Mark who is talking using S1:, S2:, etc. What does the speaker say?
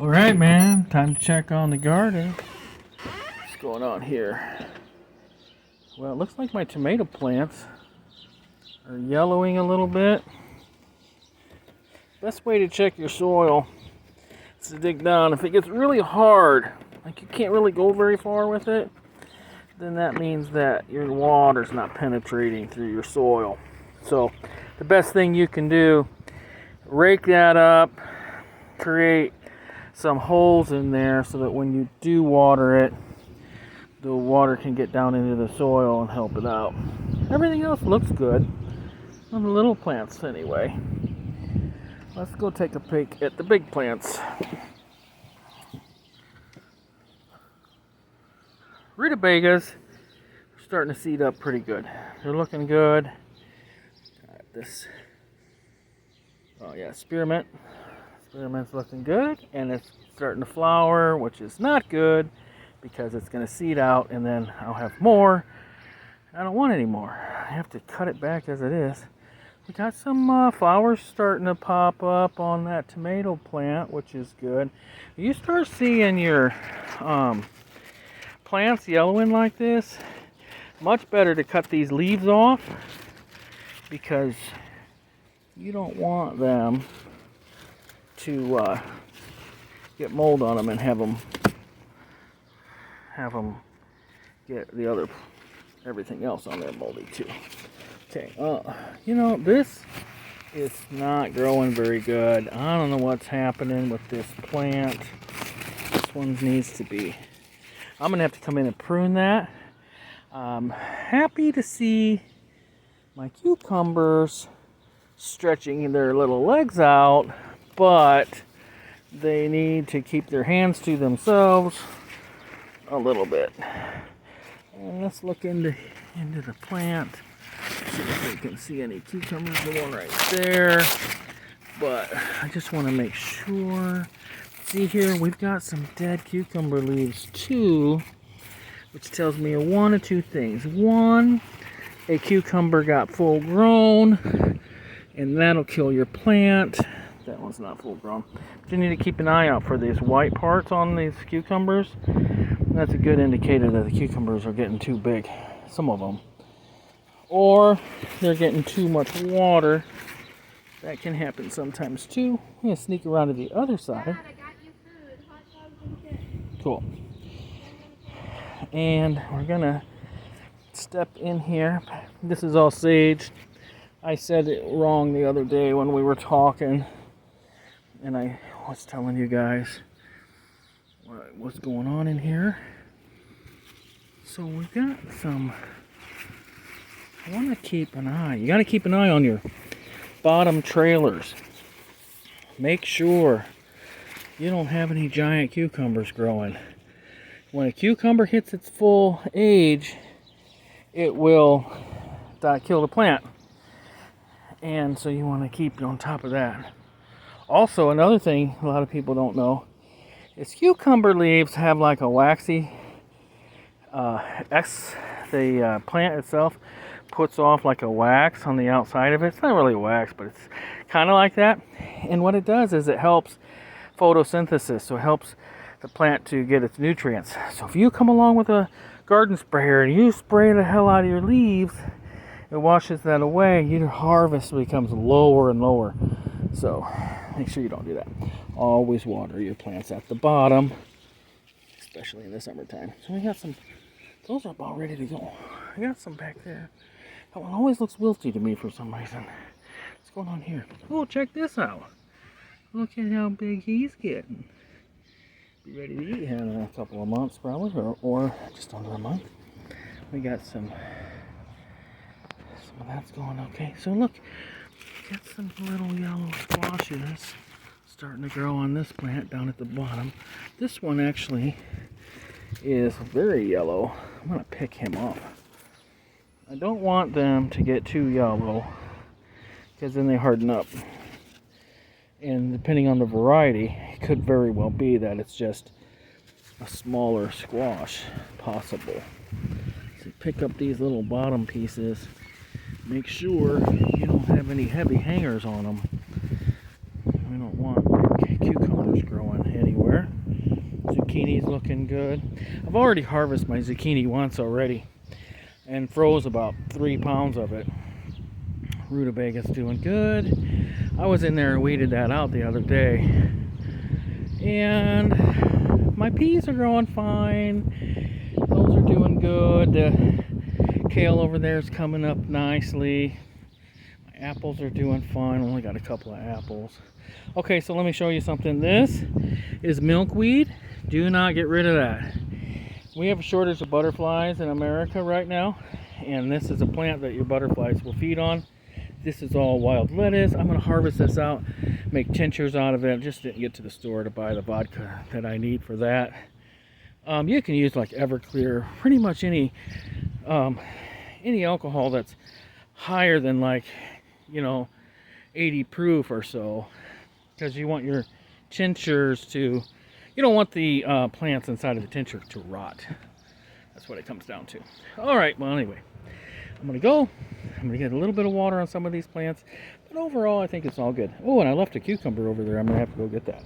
S1: All right, man, time to check on the garden. What's going on here? Well, it looks like my tomato plants are yellowing a little bit. Best way to check your soil is to dig down. If it gets really hard, like you can't really go very far with it, then that means that your water's not penetrating through your soil. So the best thing you can do, rake that up, create some holes in there so that when you do water it, the water can get down into the soil and help it out. Everything else looks good on the little plants anyway. Let's go take a peek at the big plants. Rutabagas are starting to seed up pretty good. They're looking good. Got this, oh yeah, spearmint. Spearmint's looking good, and it's starting to flower, which is not good because it's going to seed out, and then I'll have more. I don't want any more. I have to cut it back as it is. We got some flowers starting to pop up on that tomato plant, which is good. You start seeing your plants yellowing like this, much better to cut these leaves off because you don't want them to get mold on them and have them get the other everything else on there moldy too. Okay, you know, this is not growing very good. I don't know what's happening with this plant. This one needs to be, I'm gonna have to come in and prune that. Happy to see my cucumbers stretching their little legs out, but they need to keep their hands to themselves a little bit. And let's look into the plant, see if we can see any cucumbers. The one right there, but I just want to make sure. See here, we've got some dead cucumber leaves too, which tells me one of two things. One, a cucumber got full grown, and that'll kill your plant. That one's not full grown. But you need to keep an eye out for these white parts on these cucumbers. That's a good indicator that the cucumbers are getting too big, some of them. Or they're getting too much water. That can happen sometimes too. I'm going to sneak around to the other side.
S2: Dad, I got you food. Hot dogs and chips.
S1: Cool. And we're going to step in here. This is all sage. I said it wrong the other day when we were talking. And I was telling you guys what's going on in here. So we've got some, I want to keep an eye. You got to keep an eye on your bottom trailers. Make sure you don't have any giant cucumbers growing. When a cucumber hits its full age, it will kill the plant. And so you want to keep on top of that. Also, another thing a lot of people don't know is cucumber leaves have like a waxy the plant itself puts off like a wax on the outside of it. It's not really wax, but it's kind of like that. And what it does is it helps photosynthesis, so it helps the plant to get its nutrients. So if you come along with a garden sprayer and you spray the hell out of your leaves, it washes that away. Your harvest becomes lower and lower. So make sure you don't do that. Always water your plants at the bottom, especially in the summertime. So we got some, those are about ready to go. I got some back there. That one always looks wilty to me for some reason. What's going on here? Oh, check this out. Look at how big he's getting. Be ready to eat here in a couple of months probably, or just under a month. We got some of that's going okay. So look, get some little yellow squashes starting to grow on this plant down at the bottom. This one actually is very yellow. I'm going to pick him up. I don't want them to get too yellow because then they harden up. And depending on the variety, it could very well be that it's just a smaller squash possible. So pick up these little bottom pieces. Make sure you don't have any heavy hangers on them. We don't want big cucumbers growing anywhere. zucchini's looking good. I've already harvested my zucchini once already and froze about 3 pounds of it. Rutabaga's doing good. I was in there and weeded that out the other day. And my peas are growing fine. Those are doing good. The kale over there is coming up nicely. My apples are doing fine. Only got a couple of apples. Okay, so let me show you something. This is milkweed. Do not get rid of that. We have a shortage of butterflies in America right now, and this is a plant that your butterflies will feed on. This is all wild lettuce. I'm going to harvest this out, make tinctures out of it. Just didn't get to the store to buy the vodka that I need for that. You can use like Everclear, pretty much any alcohol that's higher than, like, 80 proof or so, because you want your tinctures to, you don't want the plants inside of the tincture to rot. That's what it comes down to. All right, well, anyway, I'm going to get a little bit of water on some of these plants, but overall I think it's all good. Oh, and I left a cucumber over there. I'm going to have to go get that.